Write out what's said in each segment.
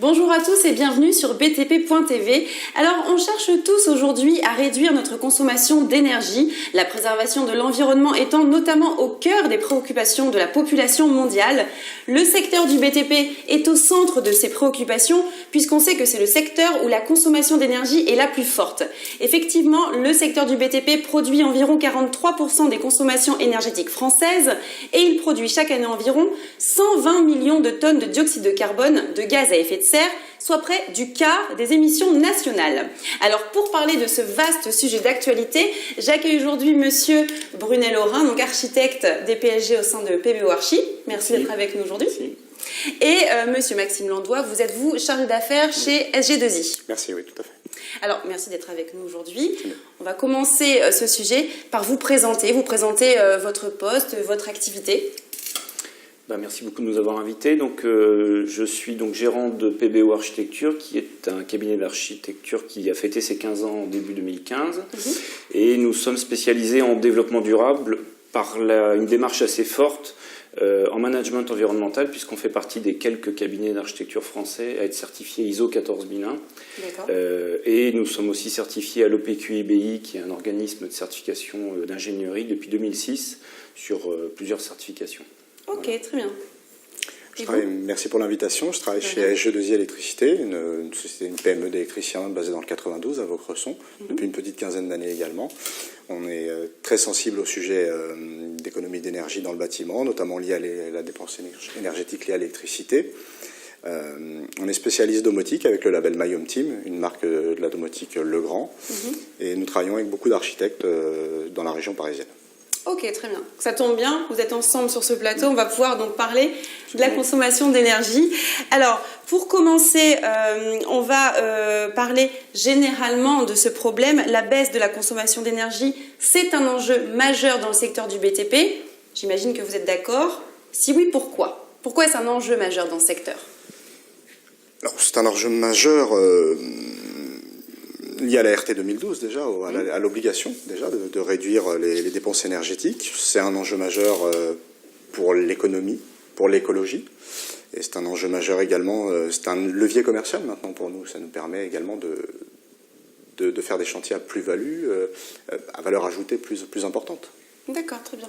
Bonjour à tous et bienvenue sur btp.tv. Alors, on cherche tous aujourd'hui à réduire notre consommation d'énergie, la préservation de l'environnement étant notamment au cœur des préoccupations de la population mondiale. Le secteur du BTP est au centre de ces préoccupations puisqu'on sait que c'est le secteur où la consommation d'énergie est la plus forte. Effectivement, le secteur du BTP produit environ 43% des consommations énergétiques françaises et il produit chaque année environ 120 millions de tonnes de dioxyde de carbone, de gaz à effet de serre, soit près du quart des émissions nationales. Alors pour parler de ce vaste sujet d'actualité, j'accueille aujourd'hui monsieur Brunel Aurin, donc architecte des PSG au sein de PBO Archi. Merci d'être avec nous aujourd'hui. Merci. Et monsieur Maxime Landois, vous êtes chargé d'affaires chez SG2I. Merci, oui, tout à fait. Alors, merci d'être avec nous aujourd'hui. On va commencer ce sujet par vous présenter votre poste, votre activité. Merci beaucoup de nous avoir invités. Je suis gérant de PBO Architecture, qui est un cabinet d'architecture qui a fêté ses 15 ans en début 2015. Et nous sommes spécialisés en développement durable par une démarche assez forte en management environnemental, puisqu'on fait partie des quelques cabinets d'architecture français à être certifiés ISO 14001. Et nous sommes aussi certifiés à l'OPQIBI, qui est un organisme de certification d'ingénierie depuis 2006 sur plusieurs certifications. Ok, très bien. Merci pour l'invitation. Je travaille chez SG2I Électricité, une société, une PME d'électriciens basée dans le 92 à Vaucresson, depuis une petite quinzaine d'années également. On est très sensible au sujet d'économie d'énergie dans le bâtiment, notamment lié à la dépense énergétique liée à l'électricité. On est spécialiste domotique avec le label My Home Team, une marque de la domotique Legrand. Et nous travaillons avec beaucoup d'architectes dans la région parisienne. Ok, très bien. Ça tombe bien, vous êtes ensemble sur ce plateau. On va pouvoir donc parler de la consommation d'énergie. Alors, pour commencer, on va parler généralement de ce problème. La baisse de la consommation d'énergie, c'est un enjeu majeur dans le secteur du BTP. J'imagine que vous êtes d'accord. Si oui, pourquoi? Pourquoi est-ce un enjeu majeur dans ce secteur? Alors, c'est un enjeu majeur lié à la RT 2012 déjà, à l'obligation déjà de réduire les dépenses énergétiques. C'est un enjeu majeur pour l'économie, pour l'écologie. Et c'est un enjeu majeur également, c'est un levier commercial maintenant pour nous. Ça nous permet également de faire des chantiers à plus-value, à valeur ajoutée plus importante. D'accord, très bien.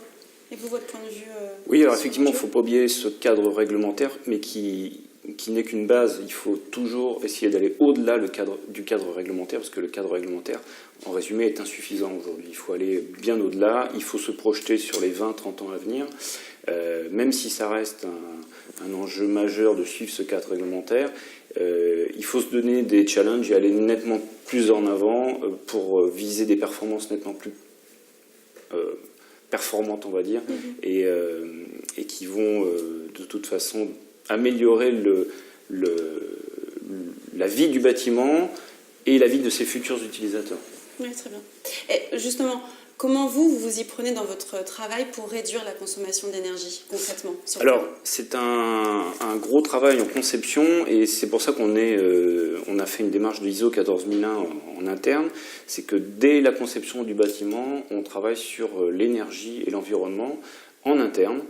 Et vous, votre point de vue Oui, alors effectivement, il ne faut pas oublier ce cadre réglementaire, mais qui n'est qu'une base. Il faut toujours essayer d'aller au-delà du cadre réglementaire, parce que le cadre réglementaire, en résumé, est insuffisant aujourd'hui. Il faut aller bien au-delà, il faut se projeter sur les 20-30 ans à venir, même si ça reste un enjeu majeur de suivre ce cadre réglementaire. Il faut se donner des challenges et aller nettement plus en avant pour viser des performances nettement plus performantes, on va dire, et qui vont de toute façon améliorer la vie du bâtiment et la vie de ses futurs utilisateurs. Oui, très bien. Et justement, comment vous y prenez dans votre travail pour réduire la consommation d'énergie, concrètement? Alors, c'est un gros travail en conception, et c'est pour ça qu'on a fait une démarche de ISO 14001 en interne. C'est que dès la conception du bâtiment, on travaille sur l'énergie et l'environnement en interne,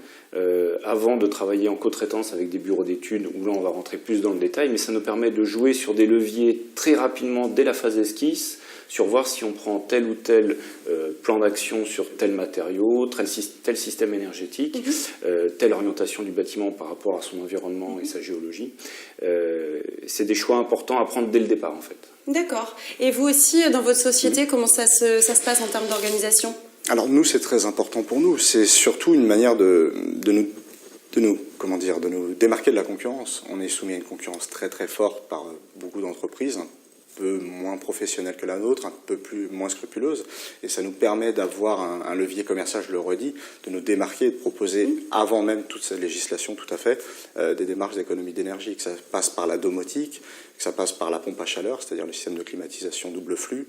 avant de travailler en co-traitance avec des bureaux d'études, où là on va rentrer plus dans le détail, mais ça nous permet de jouer sur des leviers très rapidement dès la phase d'esquisse, sur voir si on prend tel ou tel plan d'action sur tel matériau, tel système énergétique, telle orientation du bâtiment par rapport à son environnement et sa géologie. C'est des choix importants à prendre dès le départ en fait. D'accord. Et vous aussi, dans votre société, comment ça se passe en termes d'organisation? Alors nous, c'est très important pour nous. C'est surtout une manière de nous démarquer de la concurrence. On est soumis à une concurrence très très forte par beaucoup d'entreprises, un peu moins professionnelles que la nôtre, un peu moins scrupuleuses, et ça nous permet d'avoir un levier commercial, je le redis, de nous démarquer et de proposer, avant même toute cette législation, tout à fait, des démarches d'économie d'énergie, que ça passe par la domotique, que ça passe par la pompe à chaleur, c'est-à-dire le système de climatisation double flux.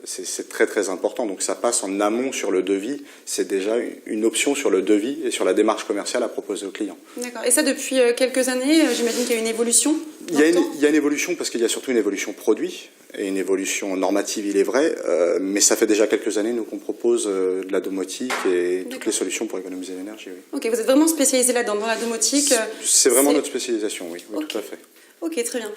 C'est très très important. Donc ça passe en amont sur le devis. C'est déjà une option sur le devis et sur la démarche commerciale à proposer aux clients. D'accord. Et ça depuis quelques années, j'imagine qu'il y a une évolution? Il y a une évolution parce qu'il y a surtout une évolution produit et une évolution normative, il est vrai. Mais ça fait déjà quelques années nous qu'on propose de la domotique et toutes les solutions pour économiser l'énergie. Oui. Ok, vous êtes vraiment spécialisé là-dedans, dans la domotique? C'est vraiment notre spécialisation, oui, okay. Tout à fait. Ok, très bien.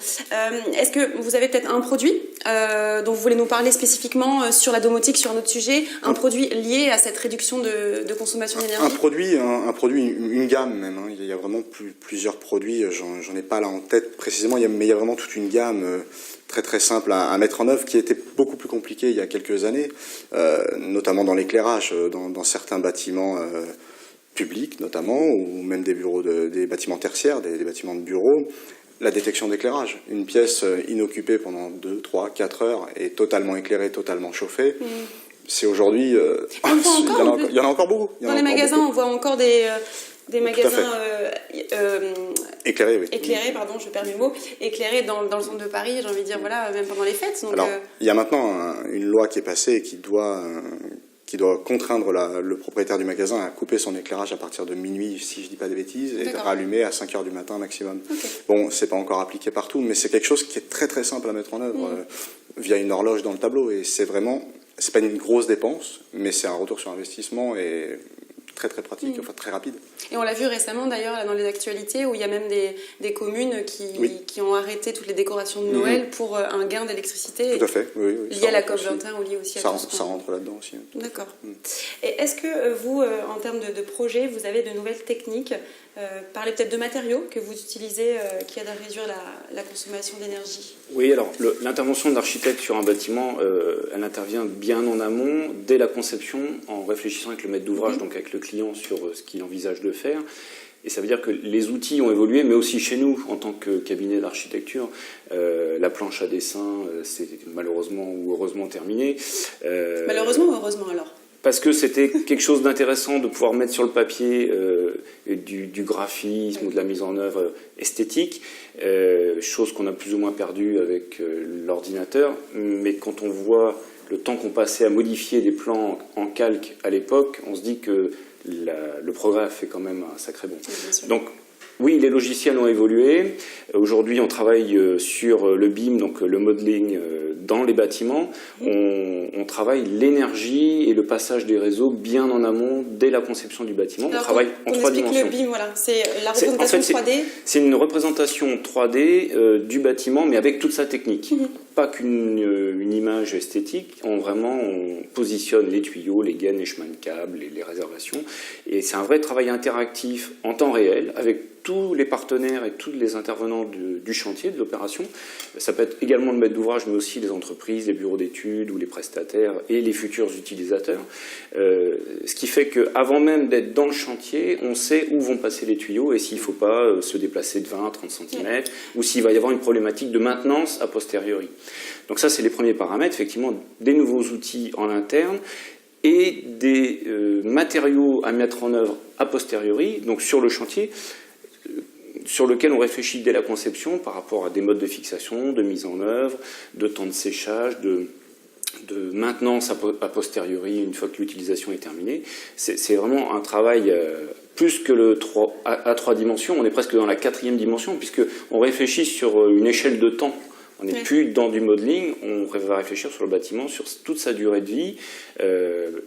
Est-ce que vous avez peut-être un produit dont vous voulez nous parler spécifiquement sur la domotique, sur un autre sujet, un produit lié à cette réduction de consommation d'énergie? Un produit, une gamme même. Hein. Il y a vraiment plusieurs produits, j'en ai pas là en tête précisément, mais il y a vraiment toute une gamme très très simple à mettre en œuvre, qui était beaucoup plus compliquée il y a quelques années, notamment dans l'éclairage, dans certains bâtiments publics notamment, ou même des bureaux, des bâtiments tertiaires, des bâtiments de bureaux. La détection d'éclairage. Une pièce inoccupée pendant 2, 3, 4 heures et totalement éclairée, totalement chauffée. C'est aujourd'hui... il y en a encore beaucoup. Dans les magasins, on voit encore des magasins éclairés, oui. Éclairés, pardon, je perds mes mots. Éclairés dans le centre de Paris, j'ai envie de dire, voilà, même pendant les fêtes. Donc, alors, il y a maintenant une loi qui est passée et qui doit contraindre le propriétaire du magasin à couper son éclairage à partir de minuit, si je ne dis pas de bêtises, et de rallumer à 5 heures du matin maximum. Okay. Bon, c'est pas encore appliqué partout, mais c'est quelque chose qui est très très simple à mettre en œuvre via une horloge dans le tableau. Et c'est vraiment, c'est pas une grosse dépense, mais c'est un retour sur investissement et très très pratique, enfin très rapide. Et on l'a vu récemment d'ailleurs dans les actualités où il y a même des communes qui ont arrêté toutes les décorations de Noël pour un gain d'électricité. Tout à fait, oui. Lié à la COP21 ou lié aussi à ça rentre là-dedans aussi. D'accord. Et est-ce que vous, en termes de projet, vous avez de nouvelles techniques, parlez peut-être de matériaux que vous utilisez qui aident à réduire la consommation d'énergie? Oui, alors l'intervention de l'architecte sur un bâtiment, elle intervient bien en amont, dès la conception, en réfléchissant avec le maître d'ouvrage, donc avec le client sur ce qu'il envisage de faire. Et ça veut dire que les outils ont évolué, mais aussi chez nous, en tant que cabinet d'architecture, la planche à dessin, c'est malheureusement ou heureusement terminé. Malheureusement ou heureusement alors? Parce que c'était quelque chose d'intéressant de pouvoir mettre sur le papier du graphisme ou de la mise en œuvre esthétique, chose qu'on a plus ou moins perdue avec l'ordinateur. Mais quand on voit le temps qu'on passait à modifier des plans en calque à l'époque, on se dit que le progrès a fait quand même un sacré bond. Donc, oui, les logiciels ont évolué. Aujourd'hui, on travaille sur le BIM, donc le modeling dans les bâtiments. On travaille l'énergie et le passage des réseaux bien en amont, dès la conception du bâtiment. Alors, on travaille en 3 dimensions. Le BIM, voilà, c'est la représentation 3D. C'est une représentation 3D du bâtiment, mais avec toute sa technique. Pas qu'une image esthétique. On positionne les tuyaux, les gaines, les chemins de câbles, les réservations. Et c'est un vrai travail interactif en temps réel, avec tous les partenaires et tous les intervenants du chantier, de l'opération. Ça peut être également le maître d'ouvrage, mais aussi les entreprises, les bureaux d'études ou les prestataires et les futurs utilisateurs. Ce qui fait qu'avant même d'être dans le chantier, on sait où vont passer les tuyaux et s'il ne faut pas se déplacer de 20-30 cm ou s'il va y avoir une problématique de maintenance a posteriori. Donc ça, c'est les premiers paramètres, effectivement, des nouveaux outils en interne et des matériaux à mettre en œuvre a posteriori, donc sur le chantier, sur lequel on réfléchit dès la conception par rapport à des modes de fixation, de mise en œuvre, de temps de séchage, de maintenance a posteriori une fois que l'utilisation est terminée. C'est vraiment un travail plus que à 3 dimensions, on est presque dans la 4e dimension puisqu'on réfléchit sur une échelle de temps. On n'est plus dans du modeling, on va réfléchir sur le bâtiment, sur toute sa durée de vie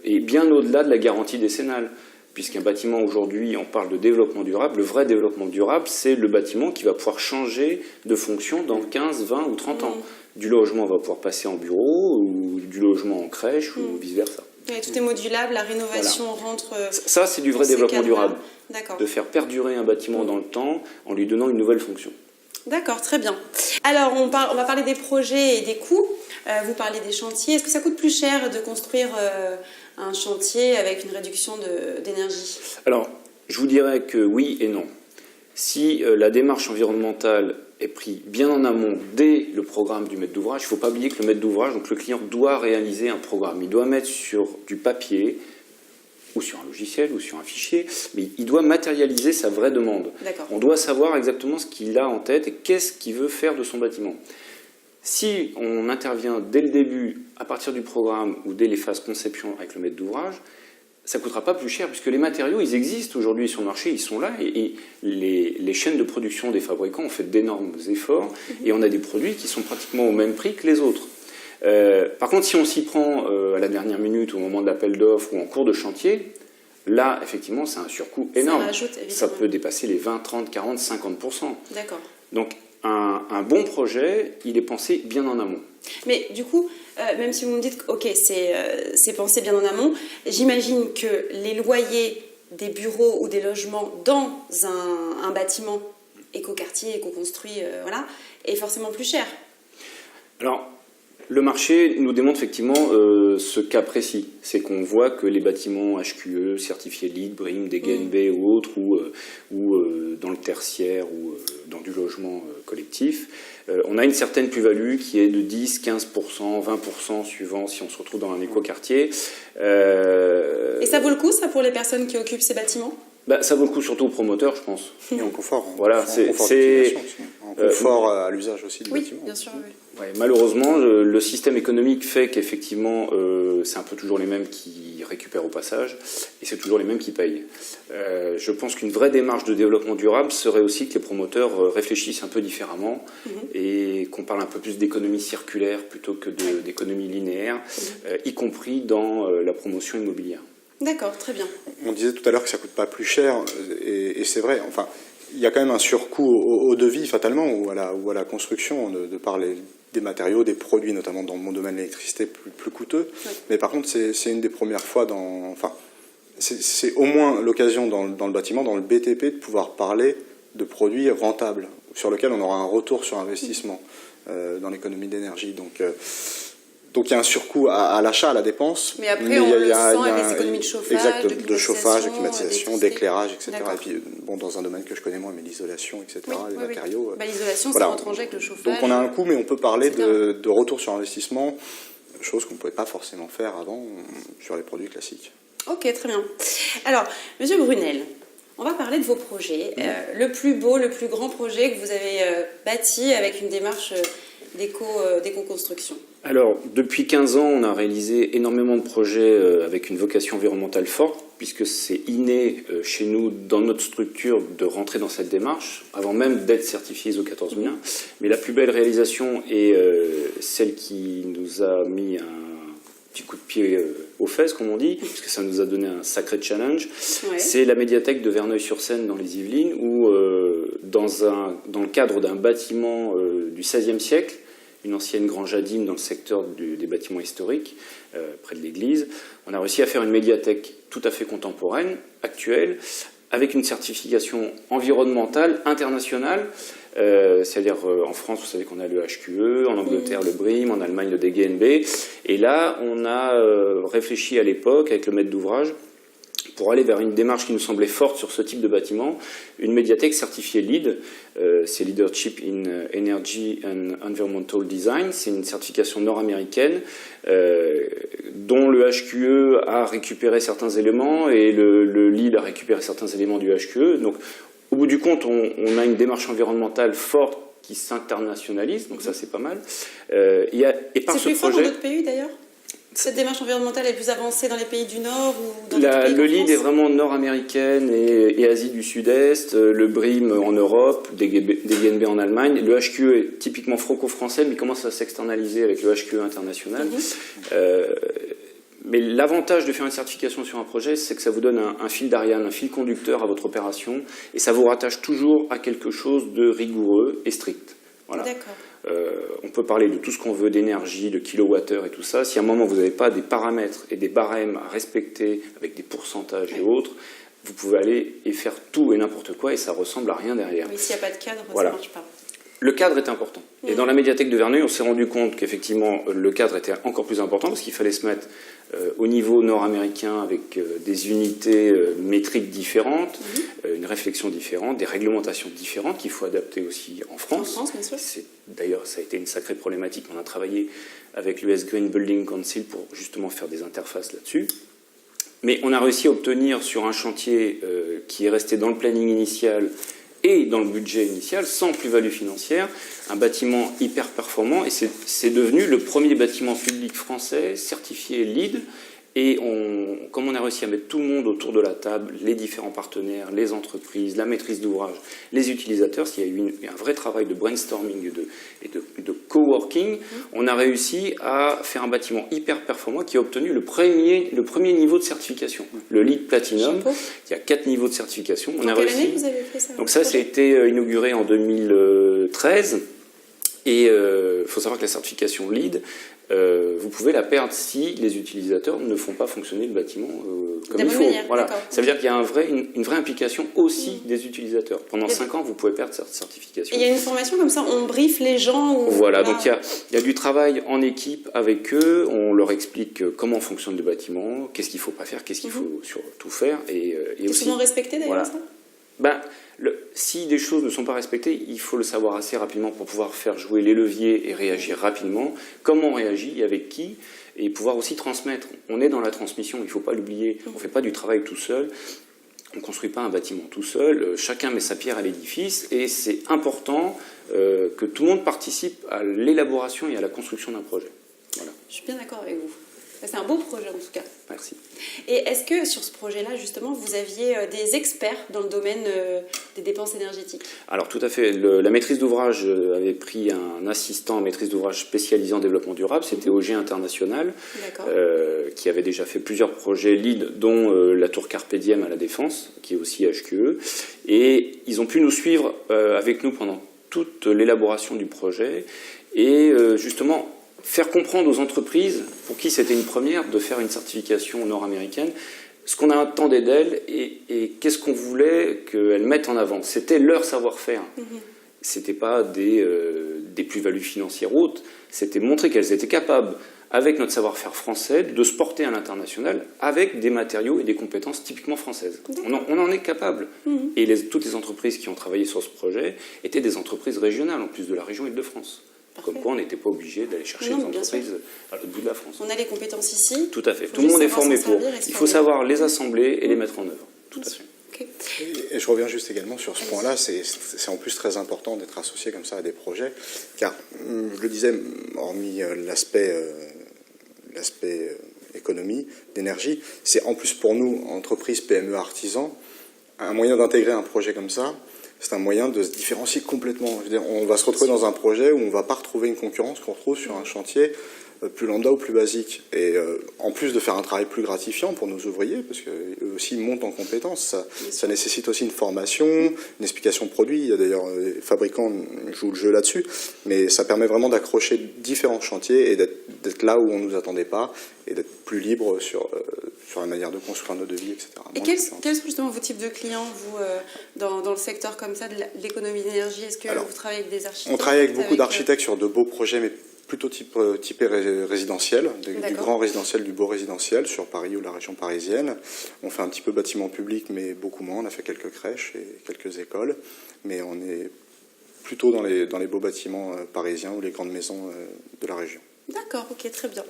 et bien au-delà de la garantie décennale. Puisqu'un bâtiment, aujourd'hui, on parle de développement durable. Le vrai développement durable, c'est le bâtiment qui va pouvoir changer de fonction dans 15, 20 ou 30 ans. Du logement va pouvoir passer en bureau, ou du logement en crèche, ou vice-versa. Et tout est modulable, la rénovation rentre... Ça, c'est du vrai développement durable. D'accord. De faire perdurer un bâtiment dans le temps en lui donnant une nouvelle fonction. D'accord, très bien. Alors, on va parler des projets et des coûts. Vous parlez des chantiers. Est-ce que ça coûte plus cher de construire un chantier avec une réduction d'énergie? Alors, je vous dirais que oui et non. Si la démarche environnementale est prise bien en amont dès le programme du maître d'ouvrage, il ne faut pas oublier que le maître d'ouvrage, donc le client, doit réaliser un programme. Il doit mettre sur du papier ou sur un logiciel, ou sur un fichier, mais il doit matérialiser sa vraie demande. On doit savoir exactement ce qu'il a en tête et qu'est-ce qu'il veut faire de son bâtiment. Si on intervient dès le début, à partir du programme, ou dès les phases conception avec le maître d'ouvrage, ça ne coûtera pas plus cher, puisque les matériaux, ils existent aujourd'hui sur le marché, ils sont là, et les chaînes de production des fabricants ont fait d'énormes efforts, et on a des produits qui sont pratiquement au même prix que les autres. Par contre, si on s'y prend à la dernière minute, au moment de l'appel d'offres ou en cours de chantier, là, effectivement, c'est un surcoût énorme. Ça peut dépasser les 20, 30, 40, 50%. D'accord. Donc, un bon projet, il est pensé bien en amont. Mais du coup, même si vous me dites que c'est pensé bien en amont, j'imagine que les loyers des bureaux ou des logements dans un bâtiment écoquartier, éco-construit, est forcément plus cher. Alors, le marché nous démontre effectivement ce cas précis. C'est qu'on voit que les bâtiments HQE, certifiés LEED, BREEAM, DGNB ou autres, ou dans le tertiaire ou dans du logement collectif, on a une certaine plus-value qui est de 10, 15%, 20% suivant si on se retrouve dans un écoquartier. Et ça vaut le coup, ça, pour les personnes qui occupent ces bâtiments ? Ça vaut le coup surtout aux promoteurs, je pense. Et en confort. Voilà, en confort à l'usage aussi du bâtiment. Oui, bien sûr. Oui. Ouais, malheureusement, le système économique fait qu'effectivement, c'est un peu toujours les mêmes qui récupèrent au passage, et c'est toujours les mêmes qui payent. Je pense qu'une vraie démarche de développement durable serait aussi que les promoteurs réfléchissent un peu différemment, et qu'on parle un peu plus d'économie circulaire plutôt que d'économie linéaire, y compris dans la promotion immobilière. D'accord, très bien. On disait tout à l'heure que ça ne coûte pas plus cher, et c'est vrai. Enfin, il y a quand même un surcoût au devis, fatalement, ou à la construction, de par des matériaux, des produits, notamment dans mon domaine de l'électricité, plus coûteux. Oui. Mais par contre, c'est une des premières fois c'est au moins l'occasion dans le bâtiment, dans le BTP, de pouvoir parler de produits rentables, sur lesquels on aura un retour sur investissement dans l'économie d'énergie. Donc il y a un surcoût à l'achat, à la dépense. Mais après, on le sent avec les économies de chauffage, exact, de chauffage, de climatisation, d'éclairage, etc. Et puis, dans un domaine que je connais moins, mais l'isolation, etc., les matériaux. L'isolation, ça rentre en jeu avec le chauffage. Donc on a un coût, mais on peut parler de retour sur investissement, chose qu'on ne pouvait pas forcément faire avant sur les produits classiques. Ok, très bien. Alors, Monsieur Brunel, on va parler de vos projets. Le plus beau, le plus grand projet que vous avez bâti avec une démarche d'éco-construction. Alors, depuis 15 ans, on a réalisé énormément de projets avec une vocation environnementale forte, puisque c'est inné chez nous, dans notre structure, de rentrer dans cette démarche, avant même d'être certifié ISO 14001. Mais la plus belle réalisation est celle qui nous a mis un petit coup de pied aux fesses, comme on dit, puisque ça nous a donné un sacré challenge. Ouais. C'est la médiathèque de Verneuil-sur-Seine, dans les Yvelines, où, dans le cadre d'un bâtiment du XVIe siècle, une ancienne grange à dîmes dans le secteur des bâtiments historiques, près de l'église. On a réussi à faire une médiathèque tout à fait contemporaine, actuelle, avec une certification environnementale internationale. C'est-à-dire en France, vous savez qu'on a le HQE, en Angleterre le BREEAM, en Allemagne le DGNB. Et là, on a réfléchi à l'époque, avec le maître d'ouvrage, pour aller vers une démarche qui nous semblait forte sur ce type de bâtiment, une médiathèque certifiée LEED, c'est Leadership in Energy and Environmental Design, c'est une certification nord-américaine dont le HQE a récupéré certains éléments et le LEED a récupéré certains éléments du HQE. Donc, au bout du compte, on a une démarche environnementale forte qui s'internationalise, donc ça c'est pas mal. Et par ce projet, fort dans d'autres pays d'ailleurs ? Cette démarche environnementale est plus avancée dans les pays du Nord ou dans d'autres pays Le LEED est vraiment nord-américaine et Asie du Sud-Est, le BREEAM en Europe, DGNB en Allemagne. Le HQE est typiquement franco-français, mais il commence à s'externaliser avec le HQE international. Mais l'avantage de faire une certification sur un projet, c'est que ça vous donne un fil d'Ariane, un fil conducteur à votre opération, et ça vous rattache toujours à quelque chose de rigoureux et strict. Voilà. D'accord. On peut parler de tout ce qu'on veut, d'énergie, de kilowattheure et tout ça. Si à un moment vous n'avez pas des paramètres et des barèmes à respecter avec des pourcentages et autres, vous pouvez aller et faire tout et n'importe quoi et ça ressemble à rien derrière. Oui, s'il n'y a pas de cadre, voilà. Ça ne marche pas. Le cadre est important. Et dans la médiathèque de Verneuil, on s'est rendu compte qu'effectivement le cadre était encore plus important parce qu'il fallait se mettre au niveau nord-américain avec des unités métriques différentes, une réflexion différente, des réglementations différentes qu'il faut adapter aussi en France. En France, bien sûr. D'ailleurs, ça a été une sacrée problématique. On a travaillé avec l'US Green Building Council pour justement faire des interfaces là-dessus. Mais on a réussi à obtenir sur un chantier qui est resté dans le planning initial et dans le budget initial, sans plus-value financière, un bâtiment hyper performant, et c'est devenu le premier bâtiment public français certifié LEED, et comme on a réussi à mettre tout le monde autour de la table, les différents partenaires, les entreprises, la maîtrise d'ouvrage, les utilisateurs, il y a eu un vrai travail de brainstorming et de coworking, on a réussi à faire un bâtiment hyper performant qui a obtenu le premier niveau de certification, le LEED Platinum. Il y a 4 niveaux de certification. Quelle année vous avez fait ça? Donc ça a été inauguré en 2013. 2013. Et il faut savoir que la certification LEED, vous pouvez la perdre si les utilisateurs ne font pas fonctionner le bâtiment comme il faut. Voilà. Ça veut dire qu'il y a une vraie implication aussi des utilisateurs. Pendant 5 ans, vous pouvez perdre cette certification. Et il y a une formation comme ça, on briefe les gens Voilà, donc il y a du travail en équipe avec eux, on leur explique comment fonctionne le bâtiment, qu'est-ce qu'il ne faut pas faire, qu'est-ce qu'il faut surtout faire. Et aussi, souvent respecté d'ailleurs, ça si des choses ne sont pas respectées, il faut le savoir assez rapidement pour pouvoir faire jouer les leviers et réagir rapidement. Comment on réagit, avec qui, et pouvoir aussi transmettre. On est dans la transmission, il ne faut pas l'oublier. On ne fait pas du travail tout seul, on ne construit pas un bâtiment tout seul. Chacun met sa pierre à l'édifice et c'est important que tout le monde participe à l'élaboration et à la construction d'un projet. Voilà. Je suis bien d'accord avec vous. C'est un beau projet en tout cas. Merci. Et est-ce que sur ce projet-là, justement, vous aviez des experts dans le domaine des dépenses énergétiques? Alors tout à fait. La maîtrise d'ouvrage avait pris un assistant en maîtrise d'ouvrage spécialisé en développement durable. C'était OG International, qui avait déjà fait plusieurs projets LEED, dont la tour Carpe Diem à la Défense, qui est aussi HQE. Et ils ont pu nous suivre avec nous pendant toute l'élaboration du projet. Et justement, faire comprendre aux entreprises, pour qui c'était une première, de faire une certification nord-américaine, ce qu'on attendait d'elles et qu'est-ce qu'on voulait qu'elles mettent en avant. C'était leur savoir-faire. C'était pas des plus-values financières hautes, c'était montrer qu'elles étaient capables, avec notre savoir-faire français, de se porter à l'international avec des matériaux et des compétences typiquement françaises. On en est capable. Et toutes les entreprises qui ont travaillé sur ce projet étaient des entreprises régionales, en plus de la région Île-de-France. Comme quoi, on n'était pas obligé d'aller chercher des entreprises à l'autre bout de la France. On a les compétences ici. Tout à fait. Tout le monde est formé pour. Il faut savoir les assembler et les mettre en œuvre. Tout à fait. Okay. Et je reviens juste également sur ce point-là. C'est en plus très important d'être associé comme ça à des projets, car je le disais, hormis l'aspect économie, d'énergie, c'est en plus pour nous, entreprises, PME, artisans, un moyen d'intégrer un projet comme ça. C'est un moyen de se différencier complètement. Je veux dire, on va se retrouver dans un projet où on ne va pas retrouver une concurrence qu'on retrouve sur un chantier plus lambda ou plus basique. Et en plus de faire un travail plus gratifiant pour nos ouvriers, parce qu'eux aussi montent en compétences, ça nécessite aussi une formation, une explication de produit. Il y a d'ailleurs les fabricants jouent le jeu là-dessus, mais ça permet vraiment d'accrocher différents chantiers et d'être là où on ne nous attendait pas et d'être plus libre sur la manière de construire nos devis, etc. Et quels sont justement vos types de clients, vous, dans le secteur comme ça, de l'économie d'énergie? Est-ce que vous travaillez avec des architectes? On travaille avec beaucoup d'architectes sur de beaux projets, mais plutôt typé résidentiel, du grand résidentiel, du beau résidentiel sur Paris ou la région parisienne. On fait un petit peu bâtiment public, mais beaucoup moins. On a fait quelques crèches et quelques écoles, mais on est plutôt dans les beaux bâtiments parisiens ou les grandes maisons de la région. D'accord, ok, très bien.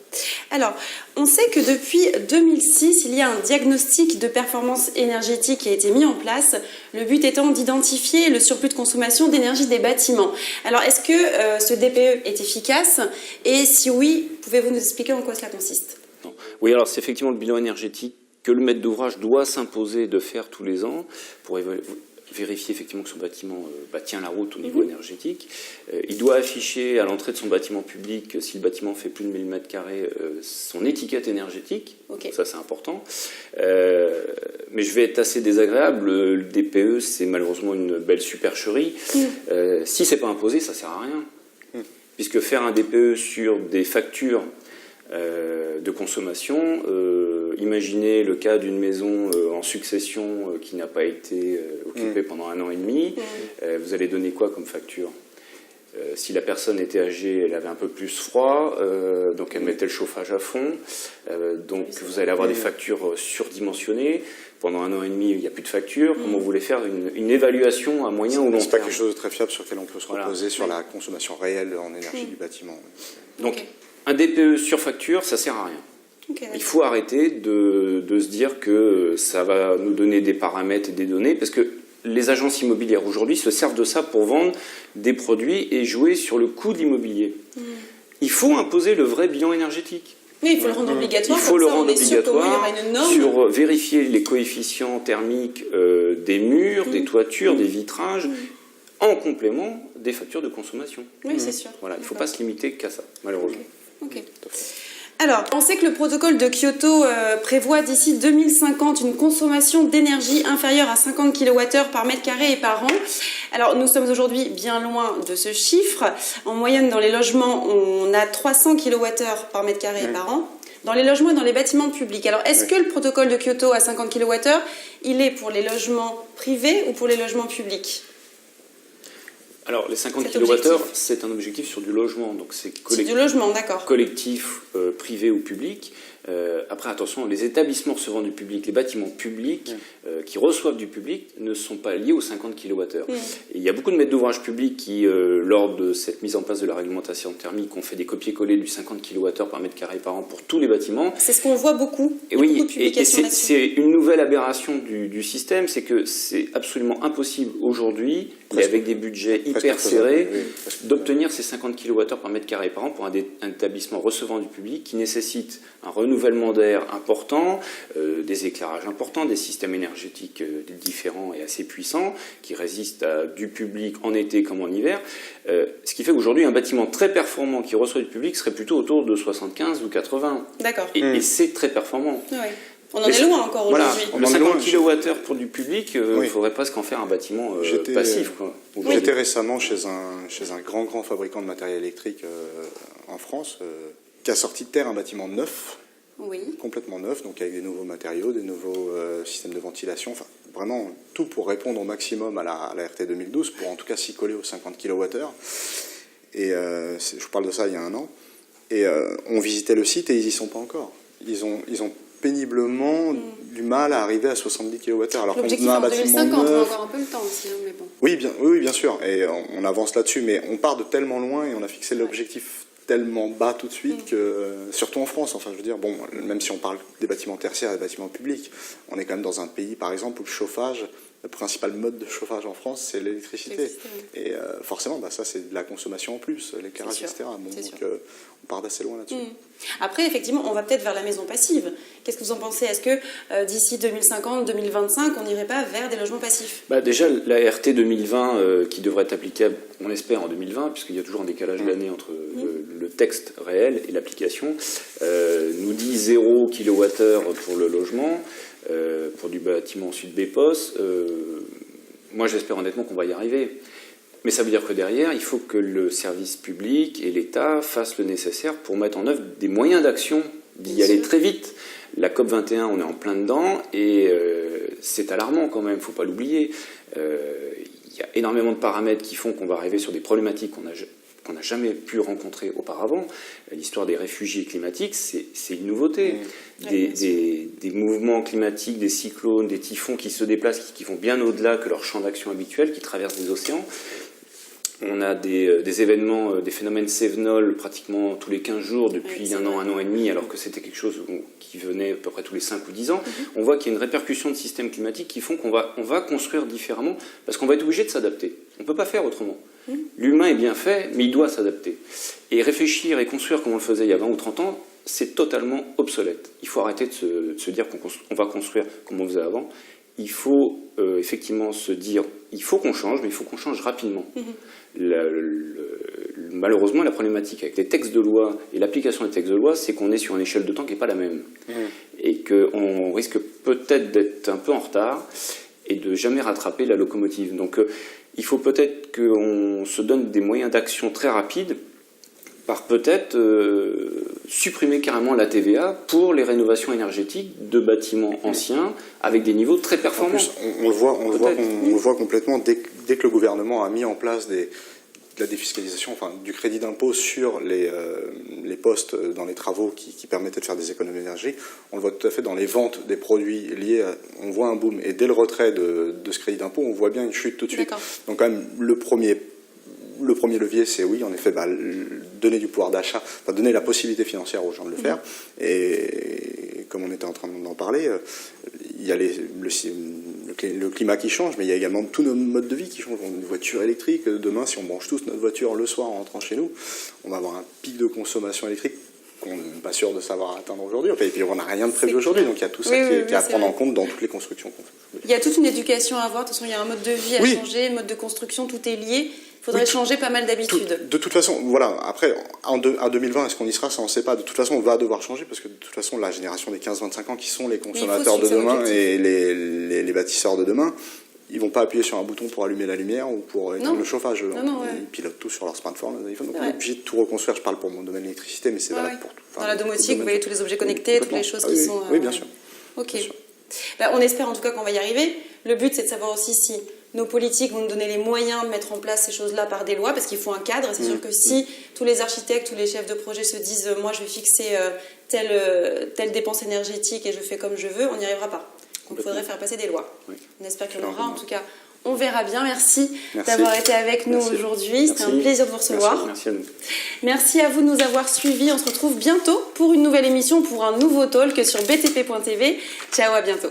Alors, on sait que depuis 2006, il y a un diagnostic de performance énergétique qui a été mis en place, le but étant d'identifier le surplus de consommation d'énergie des bâtiments. Alors, est-ce que ce DPE est efficace? Et si oui, pouvez-vous nous expliquer en quoi cela consiste? Oui, alors c'est effectivement le bilan énergétique que le maître d'ouvrage doit s'imposer de faire tous les ans pour vérifier effectivement que son bâtiment tient la route au niveau énergétique. Il doit afficher à l'entrée de son bâtiment public, si le bâtiment fait plus de 1000 m², son étiquette énergétique. Okay. Ça, c'est important. Mais je vais être assez désagréable. Le DPE, c'est malheureusement une belle supercherie. Si c'est pas imposé, ça sert à rien. Puisque faire un DPE sur des factures de consommation, imaginez le cas d'une maison en succession qui n'a pas été occupée pendant 1 an et demi, vous allez donner quoi comme facture? Si la personne était âgée, elle avait un peu plus froid, donc elle mettait le chauffage à fond, donc vous allez avoir des factures surdimensionnées. Pendant 1 an et demi, il n'y a plus de facture. Comment vous voulez faire une évaluation à moyen ou long terme? C'est pas quelque chose de très fiable sur lequel on peut se reposer sur la consommation réelle en énergie du bâtiment. Donc, un DPE sur facture, ça sert à rien. Il faut arrêter de se dire que ça va nous donner des paramètres et des données, parce que les agences immobilières aujourd'hui se servent de ça pour vendre des produits et jouer sur le coût de l'immobilier. Il faut imposer le vrai bilan énergétique. Oui, il faut le rendre obligatoire. Il faut le rendre obligatoire sur vérifier les coefficients thermiques des murs, des toitures, des vitrages, en complément des factures de consommation. Oui, c'est sûr. Voilà, il ne faut pas se limiter qu'à ça, malheureusement. Ok. Alors, on sait que le protocole de Kyoto prévoit d'ici 2050 une consommation d'énergie inférieure à 50 kWh par mètre carré et par an. Alors, nous sommes aujourd'hui bien loin de ce chiffre. En moyenne, dans les logements, on a 300 kWh par mètre carré et par an. Dans les logements et dans les bâtiments publics. Alors, est-ce que le protocole de Kyoto à 50 kWh, il est pour les logements privés ou pour les logements publics ? Alors, les 50 kWh, c'est un objectif sur du logement, donc c'est du logement, d'accord. Collectif, privé ou public. Après, attention, les établissements recevant du public, les bâtiments publics qui reçoivent du public ne sont pas liés aux 50 kWh. Et il y a beaucoup de maîtres d'ouvrage publics qui, lors de cette mise en place de la réglementation thermique, ont fait des copier-coller du 50 kWh par mètre carré par an pour tous les bâtiments. C'est ce qu'on voit beaucoup. Et oui, et c'est une nouvelle aberration du système, c'est que c'est absolument impossible aujourd'hui, et avec des budgets hyper serrés, d'obtenir ces 50 kWh par mètre carré par an pour un établissement recevant du public qui nécessite un renouvellement d'air important, des éclairages importants, des systèmes énergétiques différents et assez puissants qui résistent à du public en été comme en hiver. Ce qui fait qu'aujourd'hui, un bâtiment très performant qui reçoit du public serait plutôt autour de 75 ou 80. D'accord. Et c'est très performant. Oui. On en est loin encore aujourd'hui. Voilà, 50 kWh pour du public, il faudrait presque en faire un bâtiment passif. J'étais récemment chez un grand fabricant de matériel électrique en France qui a sorti de terre un bâtiment neuf, complètement neuf, donc avec des nouveaux matériaux, des nouveaux systèmes de ventilation, enfin vraiment tout pour répondre au maximum à la RT 2012, pour en tout cas s'y coller aux 50 kWh. Et je vous parle de ça il y a un an. Et on visitait le site et ils y sont pas encore. Ils ont péniblement du mal à arriver à 70 kWh. Alors l'objectif en 2050, on a encore un peu le temps aussi, mais bon. Oui, bien sûr, et on avance là-dessus, mais on part de tellement loin et on a fixé l'objectif tellement bas tout de suite que, surtout en France, enfin je veux dire, bon, même si on parle des bâtiments tertiaires et des bâtiments publics, on est quand même dans un pays, par exemple, où le chauffage, le principal mode de chauffage en France, c'est l'électricité. Et forcément, ça c'est de la consommation en plus, l'éclairage, etc. Bon, donc on part d'assez loin là-dessus. Après, effectivement, on va peut-être vers la maison passive. Qu'est-ce que vous en pensez ? Est-ce que d'ici 2050, 2025, on n'irait pas vers des logements passifs ? Déjà, la RT 2020, qui devrait être applicable, on espère, en 2020, puisqu'il y a toujours un décalage d'année entre le texte réel et l'application, nous dit 0 kWh pour le logement, pour du bâtiment ensuite BPOS. Moi, j'espère honnêtement qu'on va y arriver. Mais ça veut dire que derrière, il faut que le service public et l'État fassent le nécessaire pour mettre en œuvre des moyens d'action, d'y aller très vite. La COP21, on est en plein dedans, et c'est alarmant quand même, il ne faut pas l'oublier. Il y a énormément de paramètres qui font qu'on va arriver sur des problématiques qu'on n'a jamais pu rencontrer auparavant. L'histoire des réfugiés climatiques, c'est une nouveauté. Des mouvements climatiques, des cyclones, des typhons qui se déplacent, qui vont bien au-delà que leur champ d'action habituel, qui traversent des océans. On a des événements, des phénomènes cévenols pratiquement tous les 15 jours depuis un an et demi, alors que c'était quelque chose qui venait à peu près tous les 5 ou 10 ans. On voit qu'il y a une répercussion de systèmes climatiques qui font qu'on va construire différemment, parce qu'on va être obligé de s'adapter. On ne peut pas faire autrement. L'humain est bien fait, mais il doit s'adapter. Et réfléchir et construire comme on le faisait il y a 20 ou 30 ans, c'est totalement obsolète. Il faut arrêter de se dire qu'on va construire comme on faisait avant. Il faut effectivement se dire, il faut qu'on change, mais il faut qu'on change rapidement. Malheureusement, la problématique avec les textes de loi et l'application des textes de loi, c'est qu'on est sur une échelle de temps qui n'est pas la même. Et qu'on risque peut-être d'être un peu en retard et de jamais rattraper la locomotive. Donc il faut peut-être qu'on se donne des moyens d'action très rapides, par peut-être supprimer carrément la TVA pour les rénovations énergétiques de bâtiments anciens avec des niveaux très performants. En plus, on le voit complètement dès que le gouvernement a mis en place de la défiscalisation, enfin du crédit d'impôt sur les postes dans les travaux qui permettaient de faire des économies d'énergie. On le voit tout à fait dans les ventes des produits liés on voit un boom. Et dès le retrait de ce crédit d'impôt, on voit bien une chute tout de suite. Donc quand même, le premier levier, c'est oui, en effet, donner du pouvoir d'achat, donner la possibilité financière aux gens de le faire. Et comme on était en train d'en parler, il y a le climat qui change, mais il y a également tous nos modes de vie qui changent. Une voiture électrique, demain, si on branche tous notre voiture le soir en rentrant chez nous, on va avoir un pic de consommation électrique qu'on n'est pas sûr de savoir atteindre aujourd'hui. Et puis on n'a rien de prévu aujourd'hui, donc il y a tout ça qui est à prendre en compte dans toutes les constructions qu'on fait. Il y a toute une éducation à avoir, de toute façon il y a un mode de vie à changer, mode de construction, tout est lié. faudrait changer pas mal d'habitudes. De toute façon, voilà, après, en 2020, est-ce qu'on y sera, ça on ne sait pas. De toute façon, on va devoir changer, parce que de toute façon, la génération des 15-25 ans qui sont les consommateurs de demain et les bâtisseurs de demain, ils vont pas appuyer sur un bouton pour allumer la lumière ou pour éteindre le chauffage. Ils pilotent tout sur leur smartphone, leur iPhone. Donc on est obligé de tout reconstruire. Je parle pour mon domaine de l'électricité, mais c'est valable pour tout. Dans la domotique, vous voyez tous les objets connectés, toutes les choses qui sont... Oui, bien sûr. Ok. On espère en tout cas qu'on va y arriver. Le but, c'est de savoir aussi si nos politiques vont nous donner les moyens de mettre en place ces choses-là par des lois, parce qu'il faut un cadre. C'est sûr que si tous les architectes, tous les chefs de projet se disent « moi, je vais fixer telle dépense énergétique et je fais comme je veux », on n'y arrivera pas. Donc, il faudrait faire passer des lois. On espère qu'il y en aura. En tout cas, on verra bien. Merci d'avoir été avec nous aujourd'hui. C'était un plaisir de vous recevoir. Merci à nous. Merci à vous de nous avoir suivis. On se retrouve bientôt pour une nouvelle émission, pour un nouveau talk sur btp.tv. Ciao, à bientôt.